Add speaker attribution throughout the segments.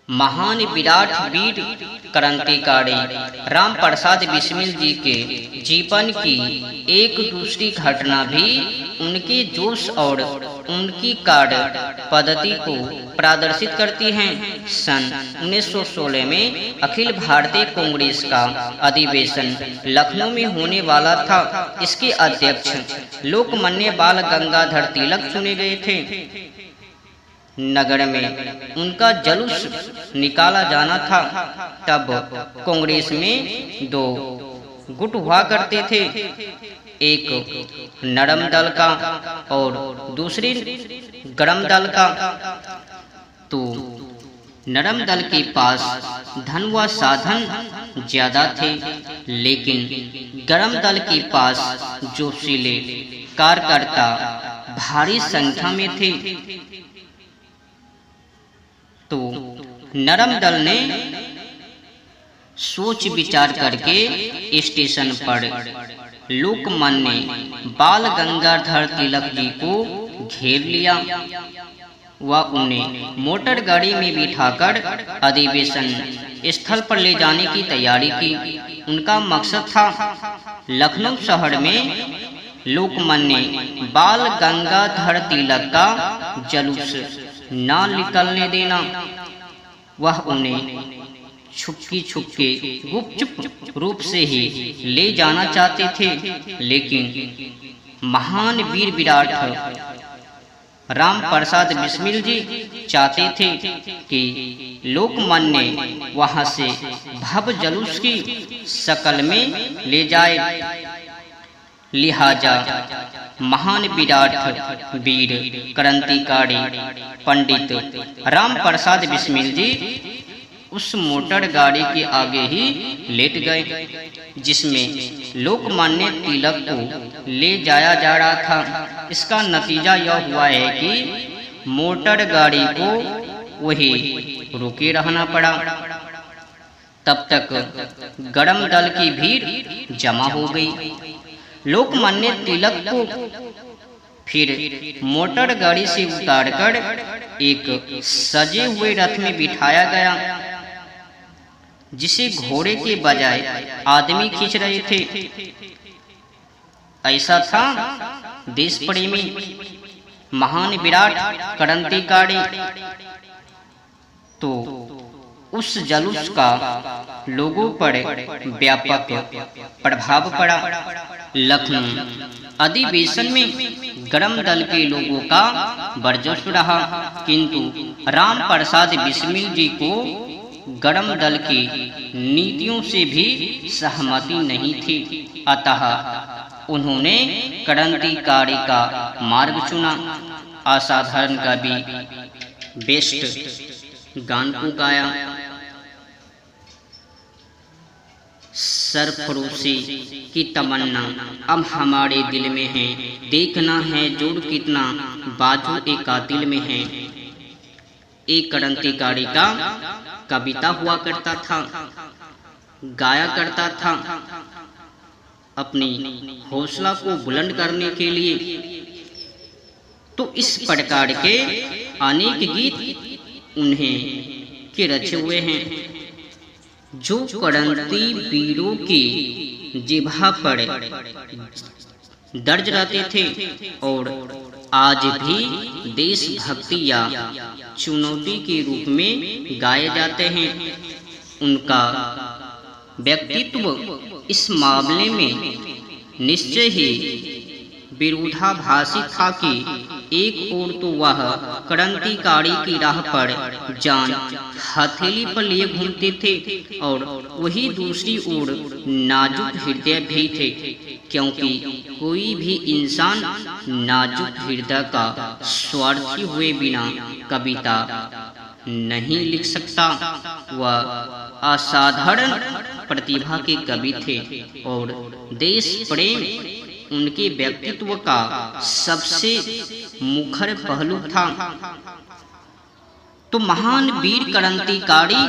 Speaker 1: महान विराट वीर क्रांतिकारी राम प्रसाद बिस्मिल जी के जीवन की एक दूसरी घटना भी उनके जोश और उनकी कार्य पद्धति को प्रदर्शित करती हैं। सन 1916 में अखिल भारतीय कांग्रेस का अधिवेशन लखनऊ में होने वाला था। इसके अध्यक्ष लोकमान्य बाल गंगाधर तिलक चुने गए थे। नगर में उनका जुलूस निकाला जाना था। तब कांग्रेस में दो गुट हुआ करते थे, एक नरम दल का और दूसरी गरम दल का। तो नरम दल के पास धन व साधन ज्यादा थे, लेकिन गरम दल के पास जोशीले कार्यकर्ता भारी संख्या में थे। तो नरम दल ने सोच विचार करके स्टेशन पर लोकमान्य बाल गंगाधर तिलक जी को घेर लिया व उन्हें मोटर गाड़ी में बिठाकर अधिवेशन स्थल पर ले जाने की तैयारी की। उनका मकसद था लखनऊ शहर में लोकमान्य बाल गंगाधर तिलक का जुलूस ना निकलने देना। वह उन्हें छुपके गुपचुप रूप से ही ले जाना चाहते थे, लेकिन महान वीर विराट राम प्रसाद बिस्मिल जी चाहते थे कि लोकमान्य वहां से भव्य जुलूस की शक्ल में ले जाए। लिहाजा महान विराट वीर क्रांतिकारी पंडित राम प्रसाद बिस्मिल जी उस मोटर गाड़ी के आगे ही लेट गए जिसमें लोकमान्य तिलक को ले जाया जा रहा था। इसका नतीजा यह हुआ है कि मोटर गाड़ी को वही रुके रहना पड़ा। तब तक गरम दल की भीड़ जमा हो गई। लोकमान्य तिलक को फिर मोटर गाड़ी से उतारकर एक सजे हुए रथ में बिठाया गया, जिसे घोड़े के बजाय आदमी खींच रहे थे। ऐसा था देश प्रेमी महान विराट क्रांतिकारी। तो उस जुलूस का लोगों पर व्यापक प्रभाव पड़ा। लखनऊ अधिवेशन में गरम दल के लोगों का वर्चस्व रहा, किंतु राम प्रसाद बिस्मिल जी को गरम दल की नीतियों से भी सहमति नहीं थी। अतः उन्होंने क्रांतिकारी का मार्ग चुना। असाधारण कवि बेस्ट गान को गाया। सरफरोशी की तमन्ना अब हमारे दिल में है, देखना है जोड़ कितना बाजू एक कातिल में है। एक क्रांतिकारी का कविता हुआ करता था, गाया करता था अपनी हौसला को बुलंद करने के लिए। तो इस प्रकार के अनेक गीत उन्हें के रचे हुए हैं, जो क्रांति वीरों की जिह्वा पर दर्ज रहते थे और आज भी देशभक्ति या चुनौती के रूप में गाए जाते हैं। उनका व्यक्तित्व इस मामले में निश्चय ही विरोधाभासी था कि एक ओर तो वह क्रांतिकारी की राह पर जान हथेली पर लिए घूमते थे और वही दूसरी ओर नाजुक हृदय भी थे, क्योंकि कोई भी इंसान नाजुक हृदय का स्वार्थी हुए बिना कविता नहीं लिख सकता। वह असाधारण प्रतिभा के कवि थे और देश प्रेम उनके व्यक्तित्व का सबसे मुखर पहलू था। तो महान वीर क्रांतिकारी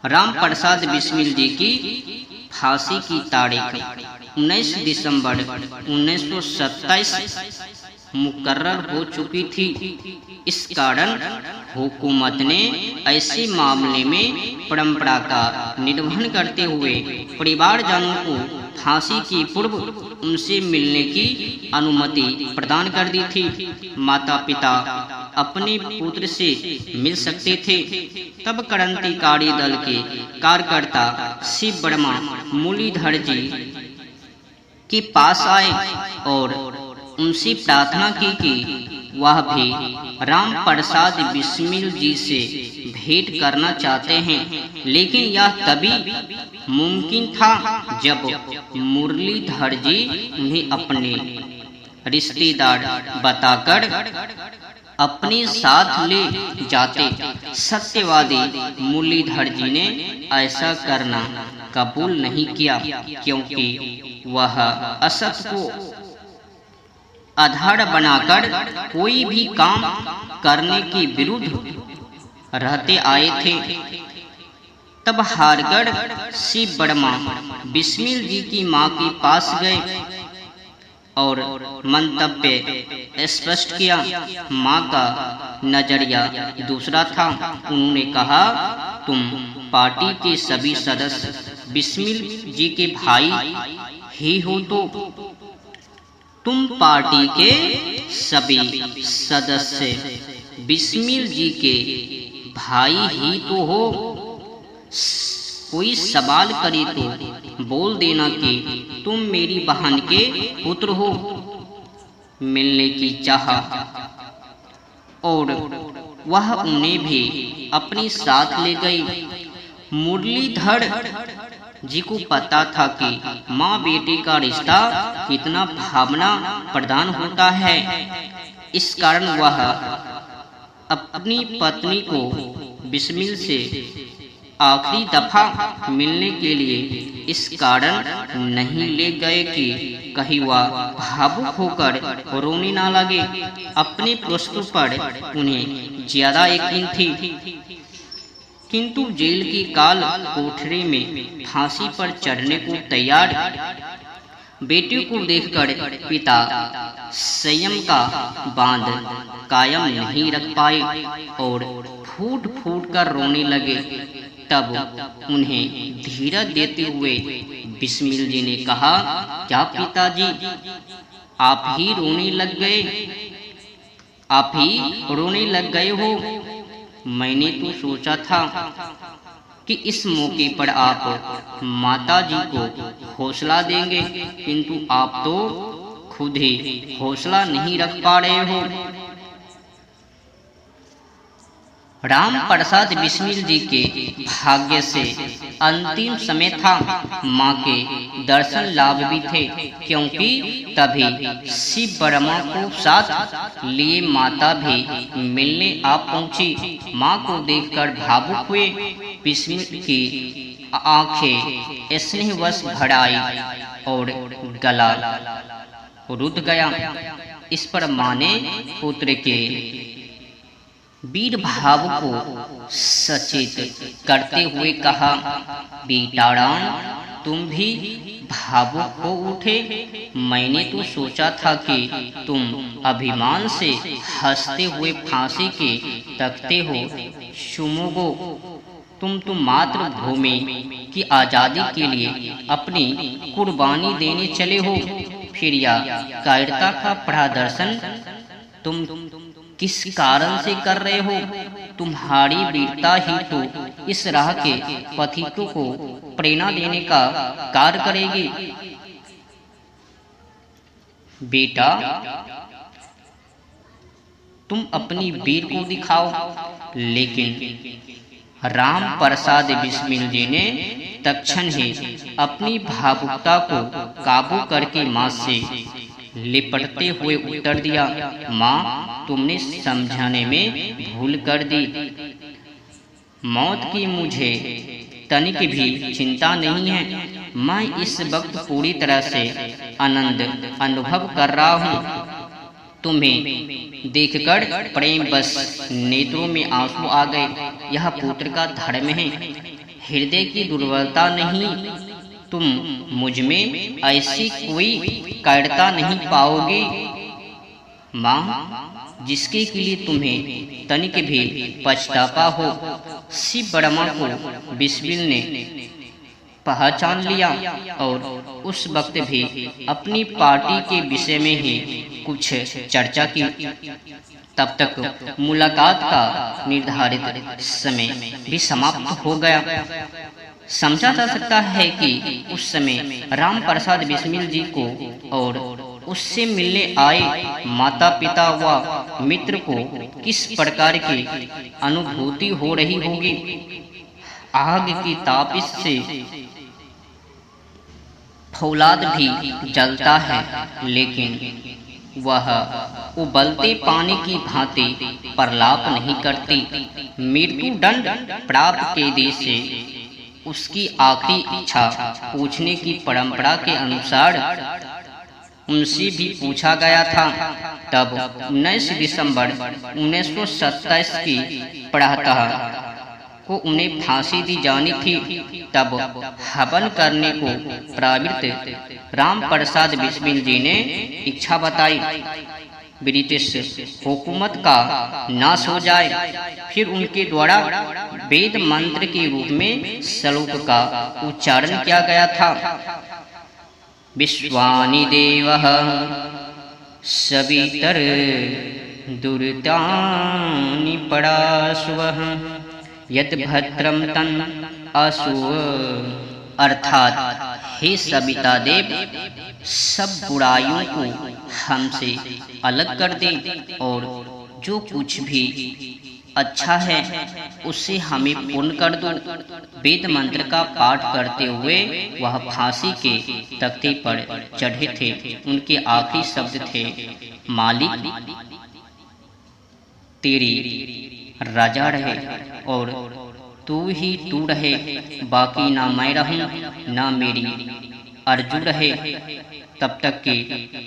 Speaker 1: राम प्रसाद बिस्मिल जी की फांसी की तारीख 19 दिसंबर 1927 मुकर्रर हो चुकी थी। इस कारण हुकूमत ने ऐसे मामले में परंपरा का निर्वहन करते हुए परिवारजनों को फांसी की पूर्व उनसे मिलने की अनुमति प्रदान कर दी थी। माता पिता अपने पुत्र से मिल सकते थे। तब क्रांतिकारी दल के कार्यकर्ता शिव वर्मा मुरलीधर जी के पास आए और उनसे प्रार्थना की कि वह भी राम प्रसाद बिस्मिल जी से भेंट करना चाहते हैं। लेकिन यह तभी मुमकिन था जब मुरलीधर जी उन्हें अपने रिश्तेदार बताकर अपने साथ ले जाते। सत्यवादी मुरलीधर जी ने ऐसा करना कबूल नहीं किया, क्योंकि वह असत्य को आधार बनाकर कोई भी काम करने के विरुद्ध रहते आए थे। तब हारगढ़ शिव वर्मा बिस्मिल जी की मां के पास गए और मंतव्य स्पष्ट किया। मां का नजरिया दूसरा था। उन्होंने कहा, तुम पार्टी के सभी सदस्य बिस्मिल जी के भाई ही हो, तो तुम पार्टी के सभी सदस्य बिस्मिल जी के भाई ही तो हो। कोई सवाल करे तो बोल देना कि तुम मेरी बहन के पुत्र हो। मिलने की चाह और वह उन्हें भी अपने साथ ले गई। मुरलीधर जी को पता था कि माँ बेटे का रिश्ता कितना भावना प्रधान होता है। इस कारण वह अपनी पत्नी को बिस्मिल से आखिरी दफा मिलने के लिए इस कारण नहीं ले गए कि कहीं वह भावुक होकर रोने ना लगे। अपने प्रश्नों पर उन्हें ज्यादा यकीन थी, किंतु जेल की काल कोठरी में फांसी पर चढ़ने को तैयार बेटे को देखकर पिता संयम का बांध कायम नहीं रख पाए और फूट फूट कर रोने लगे। तब उन्हें धीरज देते हुए बिस्मिल जी ने कहा, क्या पिताजी आप ही रोने लग गए? आप ही रोने लग गए हो? मैंने तो सोचा था कि इस मौके पर आप माता जी को हौसला देंगे, किंतु आप तो खुद ही हौसला नहीं रख पा रहे हो। राम प्रसाद बिस्मिल जी के भाग्य से अंतिम समय था। माँ के दर्शन लाभ भी थे, क्योंकि तभी शिव वर्मा को साथ लिए माता भी मिलने आ पहुंची। माँ को देखकर भावुक हुए बिस्मिल की आंखें स्नेहवश भर आई और गला रुध गया। इस पर माँ ने पुत्र के वीर भाव को सचेत करते हुए कहा, बेटा राम, तुम भी भावुक हो उठे। मैंने तो सोचा था कि तुम अभिमान से हंसते हुए फांसी के तकते हो। सुमोगो, तुम मातृभूमि की आजादी के लिए अपनी कुर्बानी देने चले हो, फिर यह कायरता का प्रदर्शन तुम किस कारण से कर रहे हो? तुम्हारी वीरता ही तो इस राह के पथिकों को प्रेरणा देने का कार्य करेगी। बेटा, तुम अपनी वीर को दिखाओ। लेकिन राम प्रसाद बिस्मिल जी ने तत्क्षण ही अपनी भावुकता को काबू करके माँ से लिपटते हुए उत्तर दिया, माँ, तुमने समझाने में भूल कर दी। मौत की मुझे तनिक भी चिंता नहीं है। मैं इस वक्त पूरी तरह से आनंद अनुभव कर रहा हूँ। तुम्हें देखकर प्रेम बस नेत्रों में आंसू आ गए। यह पुत्र का धर्म है, हृदय की दुर्बलता नहीं। तुम मुझ में ऐसी कोई कायरता नहीं पाओगे। माँ, जिसके के लिए तुम्हें तनिक भी पछतावा हो। शिव वर्मा को बिस्मिल ने पहचान लिया और उस वक्त भी अपनी पार्टी के विषय में ही कुछ चर्चा की। तब तक मुलाकात का निर्धारित समय भी समाप्त हो गया। समझा जा सकता है कि उस समय राम प्रसाद बिस्मिल जी को और उससे मिलने आए माता पिता व मित्र को किस प्रकार की अनुभूति हो रही होगी। आग की तापिश से फौलाद भी जलता है, लेकिन वह उबलते पानी की भांति प्रलाप नहीं करती। मृत्यु दंड प्राप्त के देश से उसकी आखिरी इच्छा पूछने की परंपरा के अनुसार उनसे भी पूछा गया था। तब 19 दिसंबर 1927 की प्रातः को उन्हें फांसी दी जानी थी। तब हवन करने को प्रवृत्त राम प्रसाद बिस्मिल जी ने इच्छा बताई, ब्रिटिश हुकूमत का नाश हो जाए। फिर उनके द्वारा वेद मंत्र के रूप में श्लोक का उच्चारण किया गया था। विश्वानि देवः सवितर दुरितानि पराशुवः यद भद्रम तन असुव। अर्थात हे सविता देव, सब बुराइयों को हमसे अलग कर दे और जो कुछ भी अच्छा है उससे हमें पूर्ण कर दो। वेद मंत्र का पाठ करते हुए वह फांसी के तख्ते पर चढ़े थे। उनके आखिरी शब्द थे, मालिक तेरी राजा रहे और तू ही तू रहे, बाकी ना मैं रहूं ना मेरी अर्जू रहे। तब तक के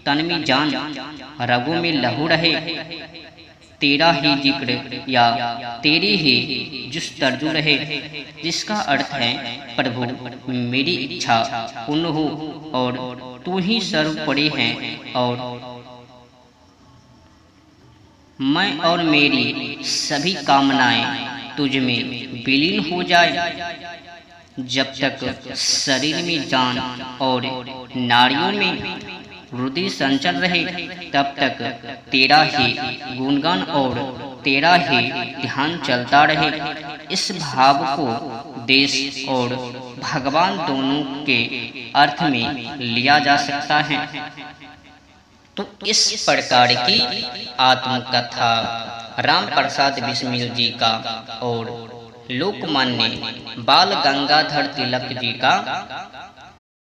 Speaker 1: तन में जान रगों में लहू रहे। तेरा ही जिक्र या तेरी ही जुस्तरजू रहे, जिसका अर्थ है प्रभु मेरी इच्छा पूर्ण हो और तू ही सर्वोपरि है और मैं और मेरी सभी कामनाएं तुझ में विलीन हो जाए। जब तक शरीर में जान और नाड़ियों में हृदय संचल रहे, तब तक तेरा ही गुणगान और तेरा ही ध्यान चलता रहे। इस भाव को देश और भगवान दोनों के अर्थ में लिया जा सकता है। तो इस प्रकार की आत्मकथा राम प्रसाद बिस्मिल जी का और लोकमान्य बाल गंगाधर तिलक जी का